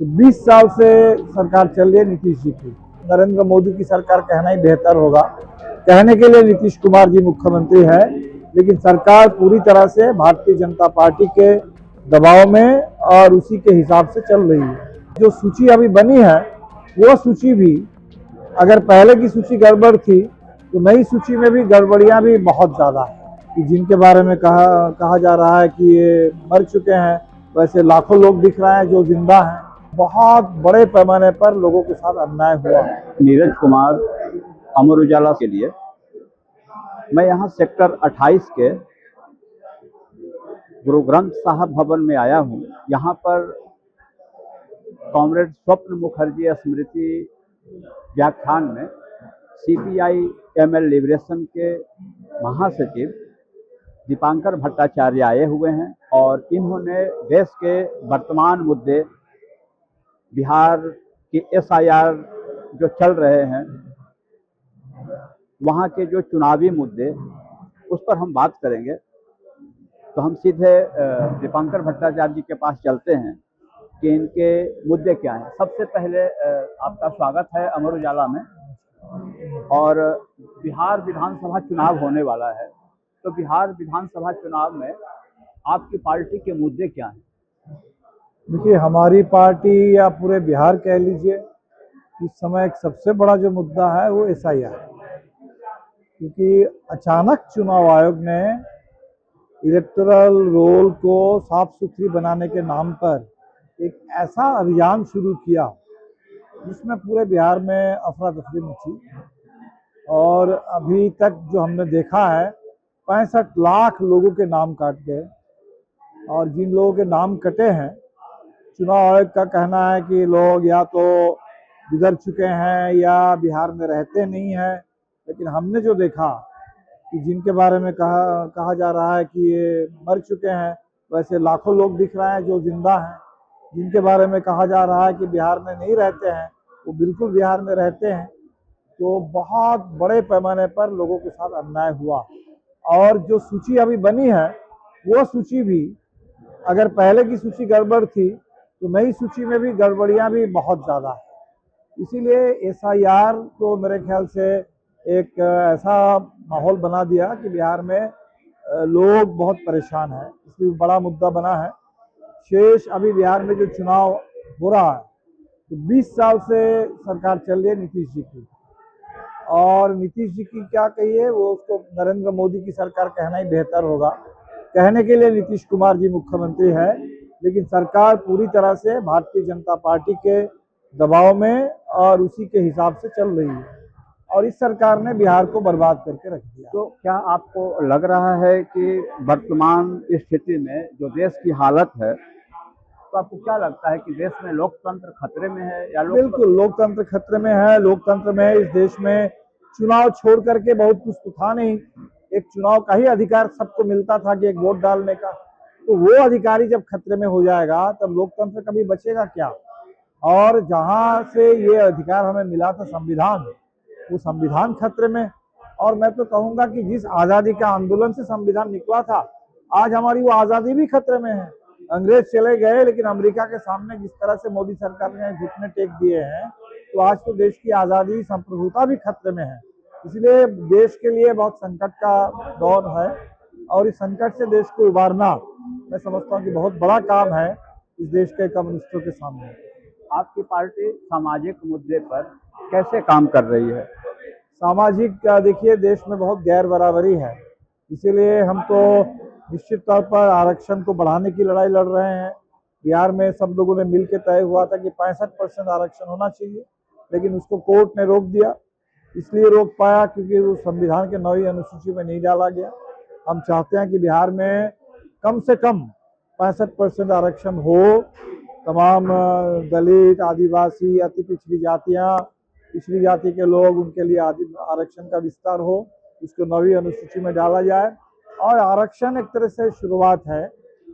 तो 20 साल से सरकार चल रही है नीतीश जी की। नरेंद्र मोदी की सरकार कहना ही बेहतर होगा। कहने के लिए नीतीश कुमार जी मुख्यमंत्री है, लेकिन सरकार पूरी तरह से भारतीय जनता पार्टी के दबाव में और उसी के हिसाब से चल रही है। जो सूची अभी बनी है वो सूची भी, अगर पहले की सूची गड़बड़ थी तो नई सूची में भी गड़बड़ियां भी बहुत ज़्यादा है। कि जिनके बारे में कहा जा रहा है कि ये मर चुके हैं, वैसे लाखों लोग दिख रहे हैं जो जिंदा हैं। बहुत बड़े पैमाने पर लोगों के साथ अन्याय हुआ। नीरज कुमार, अमर उजाला के लिए। मैं यहाँ सेक्टर 28 के गुरु ग्रंथ साहब भवन में आया हूँ। यहाँ पर कॉमरेड स्वप्न मुखर्जी स्मृति व्याख्यान में सीपीआई एमएल लिबरेशन के महासचिव दीपांकर भट्टाचार्य आए हुए हैं और इन्होंने देश के वर्तमान मुद्दे, बिहार की एसआईआर जो चल रहे हैं, वहाँ के जो चुनावी मुद्दे, उस पर हम बात करेंगे। तो हम सीधे दीपांकर भट्टाचार्य जी के पास चलते हैं कि इनके मुद्दे क्या हैं। सबसे पहले आपका स्वागत है अमर उजाला में। और बिहार विधानसभा चुनाव होने वाला है, तो बिहार विधानसभा चुनाव में आपकी पार्टी के मुद्दे क्या हैं? देखिए, हमारी पार्टी या पूरे बिहार कह लीजिए, इस समय एक सबसे बड़ा जो मुद्दा है वो एसआईआर है। क्योंकि अचानक चुनाव आयोग ने इलेक्टोरल रोल को साफ सुथरी बनाने के नाम पर एक ऐसा अभियान शुरू किया जिसमें पूरे बिहार में अफरा तफरी मची। और अभी तक जो हमने देखा है, 65 लाख लोगों के नाम काट गए। और जिन लोगों के नाम कटे हैं, चुनाव आयोग का कहना है कि लोग या तो गुजर चुके हैं या बिहार में रहते नहीं हैं। लेकिन हमने जो देखा कि जिनके बारे में कहा जा रहा है कि ये मर चुके हैं, वैसे लाखों लोग दिख रहे हैं जो जिंदा हैं। जिनके बारे में कहा जा रहा है कि बिहार में नहीं रहते हैं, वो बिल्कुल बिहार में रहते हैं। तो बहुत बड़े पैमाने पर लोगों के साथ अन्याय हुआ। और जो सूची अभी बनी है वो सूची भी, अगर पहले की सूची गड़बड़ थी तो नई सूची में भी गड़बड़ियां भी बहुत ज़्यादा है। इसीलिए एसआईआर को मेरे ख्याल से एक ऐसा माहौल बना दिया कि बिहार में लोग बहुत परेशान हैं, इसलिए बड़ा मुद्दा बना है। शेष अभी बिहार में जो चुनाव हो रहा है, तो 20 साल से सरकार चल रही है नीतीश जी की। और नीतीश जी की क्या कहिए, वो उसको नरेंद्र मोदी की सरकार कहना ही बेहतर होगा। कहने के लिए नीतीश कुमार जी मुख्यमंत्री है, लेकिन सरकार पूरी तरह से भारतीय जनता पार्टी के दबाव में और उसी के हिसाब से चल रही है। और इस सरकार ने बिहार को बर्बाद करके रख दिया। तो क्या आपको लग रहा है कि वर्तमान स्थिति में जो देश की हालत है, तो आपको क्या लगता है कि देश में लोकतंत्र खतरे में है या बिल्कुल, लोकतंत्र खतरे में है। लोकतंत्र में इस देश में चुनाव छोड़ करके बहुत कुछ तो था नहीं। एक चुनाव का ही अधिकार सबको मिलता था कि एक वोट डालने का। तो वो अधिकारी जब खतरे में हो जाएगा, तब लोकतंत्र कभी बचेगा क्या? और जहां से ये अधिकार हमें मिला था, संविधान, वो संविधान खतरे में। और मैं तो कहूंगा कि जिस आजादी का आंदोलन से संविधान निकला था, आज हमारी वो आजादी भी खतरे में है। अंग्रेज चले गए, लेकिन अमेरिका के सामने जिस तरह से मोदी सरकार ने घुटने टेक दिए हैं, तो आज तो देश की आजादी, संप्रभुता भी खतरे में है। इसलिए देश के लिए बहुत संकट का दौर है और इस संकट से देश को उबारना, मैं समझता हूँ कि बहुत बड़ा काम है इस देश के कम्युनिस्टों के सामने। आपकी पार्टी सामाजिक मुद्दे पर कैसे काम कर रही है? सामाजिक, देखिए, देश में बहुत गैर बराबरी है। इसीलिए हम तो निश्चित तौर पर आरक्षण को बढ़ाने की लड़ाई लड़ रहे हैं। बिहार में सब लोगों ने मिलकर तय हुआ था कि 65% आरक्षण होना चाहिए, लेकिन उसको कोर्ट ने रोक दिया। इसलिए रोक पाया क्योंकि वो संविधान के 9वीं अनुसूची में नहीं डाला गया। हम चाहते हैं कि बिहार में कम से कम 65% आरक्षण हो। तमाम दलित, आदिवासी, अति पिछड़ी जातियाँ, पिछड़ी जाति के लोग, उनके लिए आरक्षण का विस्तार हो, इसको 9वीं अनुसूची में डाला जाए। और आरक्षण एक तरह से शुरुआत है,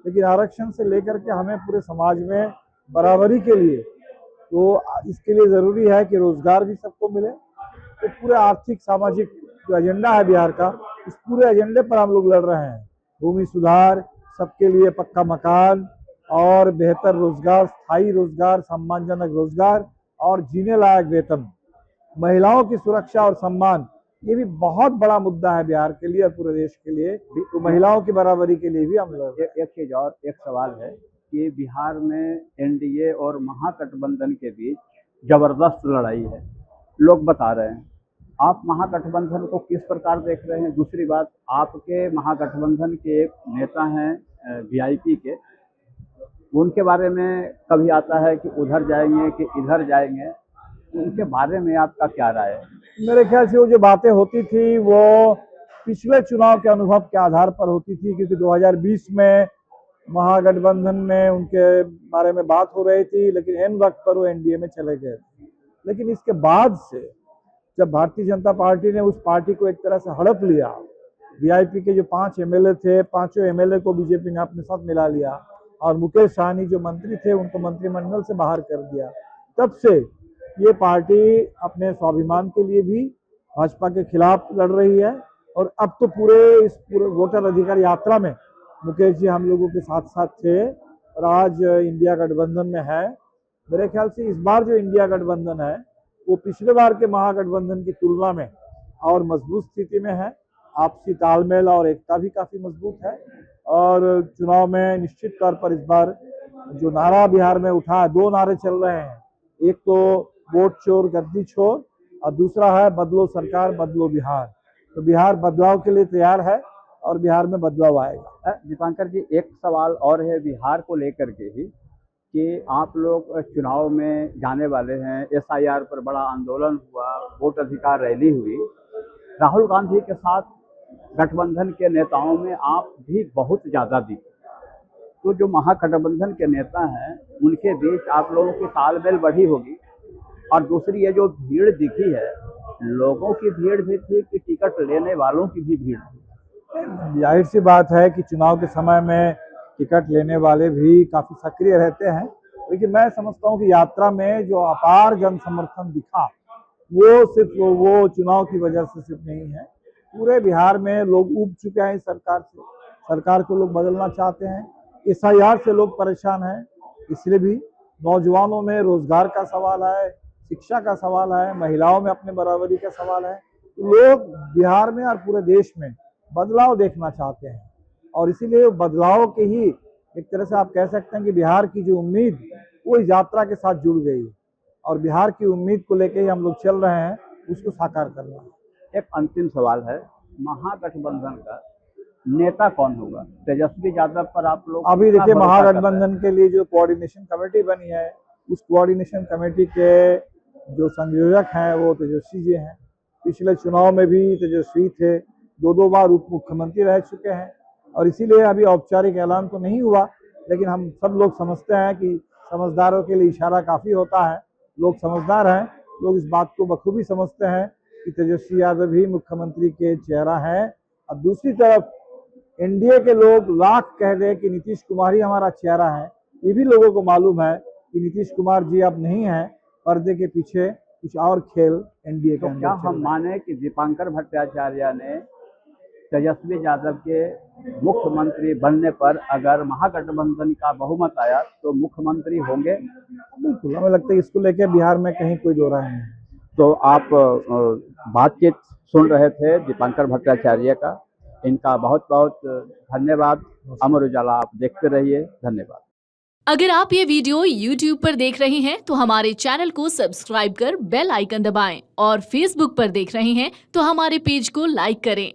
लेकिन आरक्षण से लेकर के हमें पूरे समाज में बराबरी के लिए, तो इसके लिए ज़रूरी है कि रोजगार भी सबको मिले। तो पूरे आर्थिक सामाजिक जो एजेंडा है बिहार का, उस पूरे एजेंडे पर हम लोग लड़ रहे हैं। भूमि सुधार, सबके लिए पक्का मकान, और बेहतर रोजगार, स्थायी रोजगार, सम्मानजनक रोजगार और जीने लायक वेतन, महिलाओं की सुरक्षा और सम्मान, ये भी बहुत बड़ा मुद्दा है बिहार के लिए और पूरे देश के लिए। तो महिलाओं की बराबरी के लिए भी हम लोग एक चीज और, एक सवाल है कि बिहार में एनडीए और महागठबंधन के बीच जबरदस्त लड़ाई है, लोग बता रहे हैं। आप महागठबंधन को किस प्रकार देख रहे हैं? दूसरी बात, आपके महागठबंधन के एक नेता हैं वीआईपी के, उनके बारे में कभी आता है कि उधर जाएंगे कि इधर जाएंगे, उनके बारे में आपका क्या राय है? मेरे ख्याल से वो जो बातें होती थी वो पिछले चुनाव के अनुभव के आधार पर होती थी, क्योंकि 2020 में महागठबंधन में उनके बारे में बात हो रही थी, लेकिन एन वक्त पर वो एनडीए में चले गए। लेकिन इसके बाद से जब भारतीय जनता पार्टी ने उस पार्टी को एक तरह से हड़प लिया, वीआईपी के जो 5 एमएलए थे, 5 एमएलए को बीजेपी ने अपने साथ मिला लिया और मुकेश सहनी जो मंत्री थे उनको मंत्रिमंडल से बाहर कर दिया, तब से ये पार्टी अपने स्वाभिमान के लिए भी भाजपा के खिलाफ लड़ रही है। और अब तो पूरे वोटर अधिकार यात्रा में मुकेश जी हम लोगों के साथ साथ थे और आज इंडिया गठबंधन में है। मेरे ख्याल से इस बार जो इंडिया गठबंधन है वो पिछले बार के महागठबंधन की तुलना में और मजबूत स्थिति में है। आपसी तालमेल और एकता भी काफी मजबूत है और चुनाव में निश्चित तौर पर इस बार जो नारा बिहार में उठा है, 2 नारे चल रहे हैं, एक तो वोट चोर गद्दी छोर और दूसरा है बदलो सरकार बदलो बिहार। तो बिहार बदलाव के लिए तैयार है और बिहार में बदलाव आएगा। दीपांकर जी, एक सवाल और है बिहार को लेकर के ही कि आप लोग चुनाव में जाने वाले हैं, एसआईआर पर बड़ा आंदोलन हुआ, वोट अधिकार रैली हुई, राहुल गांधी के साथ गठबंधन के नेताओं में आप भी बहुत ज़्यादा दिखे। तो जो महागठबंधन के नेता हैं उनके बीच आप लोगों की तालमेल बढ़ी होगी, और दूसरी ये जो भीड़ दिखी है, लोगों की भीड़ भी थी कि टिकट लेने वालों की भी भीड़ थी? जाहिर सी बात है कि चुनाव के समय में टिकट लेने वाले भी काफी सक्रिय रहते हैं, लेकिन मैं समझता हूं कि यात्रा में जो अपार जन समर्थन दिखा वो सिर्फ वो चुनाव की वजह से सिर्फ नहीं है। पूरे बिहार में लोग ऊब चुके हैं इस सरकार से, सरकार को लोग बदलना चाहते हैं, एसआईआर से लोग परेशान हैं, इसलिए भी नौजवानों में रोजगार का सवाल है, शिक्षा का सवाल है, महिलाओं में अपने बराबरी का सवाल है। लोग बिहार में और पूरे देश में बदलाव देखना चाहते हैं और इसीलिए बदलाव के ही एक तरह से आप कह सकते हैं कि बिहार की जो उम्मीद वो इस यात्रा के साथ जुड़ गई और बिहार की उम्मीद को लेकर ही हम लोग चल रहे हैं, उसको साकार करना। एक अंतिम सवाल है, महागठबंधन का नेता कौन होगा? तेजस्वी यादव पर आप लोग अभी देखिए, महागठबंधन के लिए जो कोऑर्डिनेशन कमेटी बनी है, उस कोऑर्डिनेशन कमेटी के जो संयोजक हैं वो तेजस्वी जी हैं। पिछले चुनाव में भी तेजस्वी थे, 2 बार उप मुख्यमंत्री रह चुके हैं और इसीलिए अभी औपचारिक ऐलान तो नहीं हुआ, लेकिन हम सब लोग समझते हैं कि समझदारों के लिए इशारा काफ़ी होता है। लोग समझदार हैं, लोग इस बात को बखूबी समझते हैं कि तेजस्वी यादव ही मुख्यमंत्री के चेहरा हैं। और दूसरी तरफ एनडीए के लोग लाख कह दें कि नीतीश कुमार ही हमारा चेहरा है, ये भी लोगों को मालूम है कि नीतीश कुमार जी अब नहीं है, पर्दे के पीछे कुछ और खेल एनडीए के अंदर। क्या हम माने कि दीपांकर भट्टाचार्य ने तेजस्वी यादव के मुख्यमंत्री बनने पर अगर महागठबंधन का बहुमत आया तो मुख्यमंत्री होंगे? बिल्कुल, हमें लगता है इसको लेकर बिहार में कहीं कोई दो राय नहीं है। तो आप बातचीत सुन रहे थे दीपांकर भट्टाचार्य का, इनका बहुत बहुत धन्यवाद। अमर उजाला आप देखते रहिए, धन्यवाद। अगर आप ये वीडियो YouTube पर देख रहे हैं तो हमारे चैनल को सब्सक्राइब कर बेल आइकन दबाएं और Facebook पर देख रहे हैं तो हमारे पेज को लाइक करें।